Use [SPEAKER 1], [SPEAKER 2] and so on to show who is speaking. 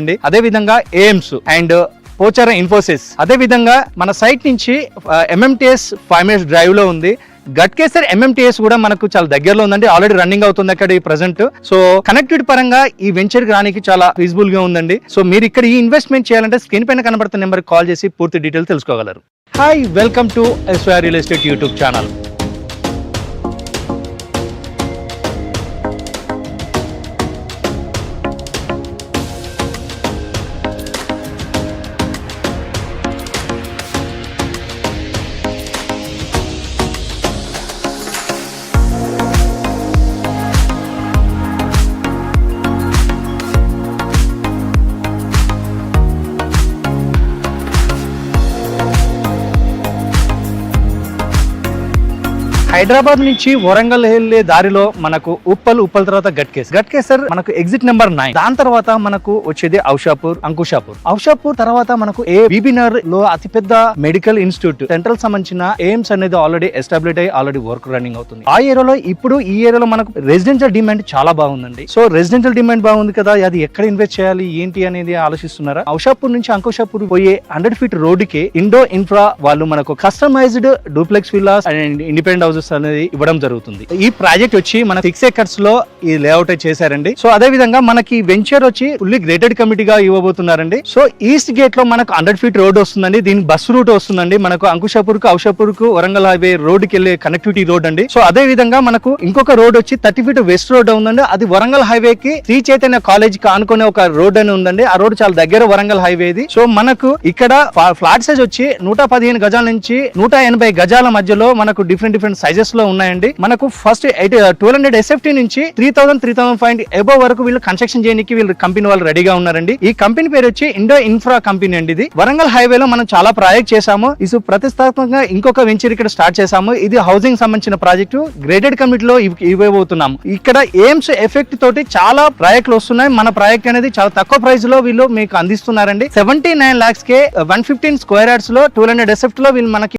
[SPEAKER 1] అండి. అదే విధంగా ఎయిమ్స్ అండ్ పోచారం ఇన్ఫోసిస్. అదే విధంగా మన సైట్ నుంచి MMTS 5 minutes డ్రైవ్ లో ఉంది. గట్కేసర్ MMTS కూడా మనకు చాలా దగ్గరలో ఉందండి. ఆల్రెడీ రన్నింగ్ అవుతుంది అక్కడ ఈ ప్రెసెంట్. సో కనెక్టివిటీ పరంగా ఈ వెంచర్ రానికి చాలా ఫీజిబుల్ గా ఉందండి. సో మీరు ఇక్కడ ఈ ఇన్వెస్ట్మెంట్ చేయాలంటే స్క్రీన్ పైన కనబడుతున్న నెంబర్ కాల్ చేసి పూర్తి డీటెయిల్ తెలుసుకోగలరు. Hi, welcome to SYR real estate YouTube channel. Hyderabad నుంచి వరంగల్ వెళ్లే దారిలో మనకు ఉప్పల్ తర్వాత గట్కేసర్ మనకు ఎగ్జిట్ నెంబర్ 9. దాని తర్వాత మనకు వచ్చేది ఔషాపూర్ తర్వాత మనకు బీబీనగర్ లో అతిపెద్ద మెడికల్ ఇన్స్టిట్యూట్ సెంట్రల్ సంబంధించిన ఎయిమ్స్ అనేది ఆల్రెడీ ఎస్టాబ్లిష్ అయ్యి ఆల్రెడీ వర్క్ రన్నింగ్ అవుతుంది. ఆ ఏరియాలో ఇప్పుడు ఈ ఏరియాలో మనకు రెసిడెన్షియల్ డిమాండ్ చాలా బాగుందండి. సో రెసిడెన్షియల్ డిమాండ్ బాగుంది కదా, అది ఎక్కడ ఇన్వెస్ట్ చేయాలి ఏంటి అనేది ఆలోచిస్తున్నారా? ఔషాపూర్ నుంచి అంకుషాపూర్ పోయే 100 feet రోడ్డుకి ఇండో ఇన్ఫ్రా వాళ్ళు మనకు customised duplex villas and independent houses అనేది ఇవ్వడం జరుగుతుంది. ఈ ప్రాజెక్ట్ వచ్చి మన 6 acres లో ఈ లేఅవుట్ చేశారండి. సో అదే విధంగా మనకి వెంచర్ వచ్చి ఫుల్లీ గ్రేటెడ్ కమిటీగా ఇవ్వబోతున్నారండి. సో ఈస్ట్ గేట్ లో మనకు 100 feet రోడ్ వస్తుందండి. దీని బస్ రూట్ వస్తుందండి మనకు ఔషాపూర్ కు వరంగల్ హైవే రోడ్ కి వెళ్ళే కనెక్టివిటీ రోడ్ అండి. సో అదే విధంగా మనకు ఇంకొక రోడ్ వచ్చి 30 feet వెస్ట్ రోడ్ ఉందండి. అది వరంగల్ హైవే కి శ్రీ చైతన్య కాలేజ్ కి ఆనుకునే ఒక రోడ్ అని ఉందండి. ఆ రోడ్ చాలా దగ్గర వరంగల్ హైవేది. సో మనకు ఇక్కడ ఫ్లాట్ సైజ్ వచ్చి 115 గజాల నుంచి 180 గజాల మధ్యలో మనకు డిఫరెంట్ సైజెస్ లో ఉన్నాయండి. మనకు ఫస్ట్ 1200 SFT నుంచి 3000 అబోవ్ వరకు వీళ్ళు కన్స్ట్రక్షన్ చేయడానికి వీళ్ళు కంపెనీ వాళ్ళు రెడీగా ఉన్నారండి. ఈ కంపెనీ పేరు వచ్చి ఇండో ఇన్ఫ్రా కంపెనీ అండి. ఇది వరంగల్ హైవేలో మనం చాలా ప్రాజెక్ట్ చేశాము. ఇది ప్రతిష్టాత్మకంగా ఇంకొక వెంచర్ ఇక్కడ స్టార్ట్ చేశాము. ఇది హౌసింగ్ సంబంధించిన ప్రాజెక్టు గ్రేడెడ్ కమిటీలో ఇవ్వబోతున్నాము. ఇక్కడ ఎయిమ్స్ ఎఫెక్ట్ తోటి చాలా ప్రాజెక్టులు వస్తున్నాయి. మన ప్రాజెక్ట్ అనేది చాలా తక్కువ ప్రైస్ లో వీళ్ళు మీకు అందిస్తున్నారండి. 79 lakhs కే 115 square yards లో 1200 SFT లో వీళ్ళు మనకి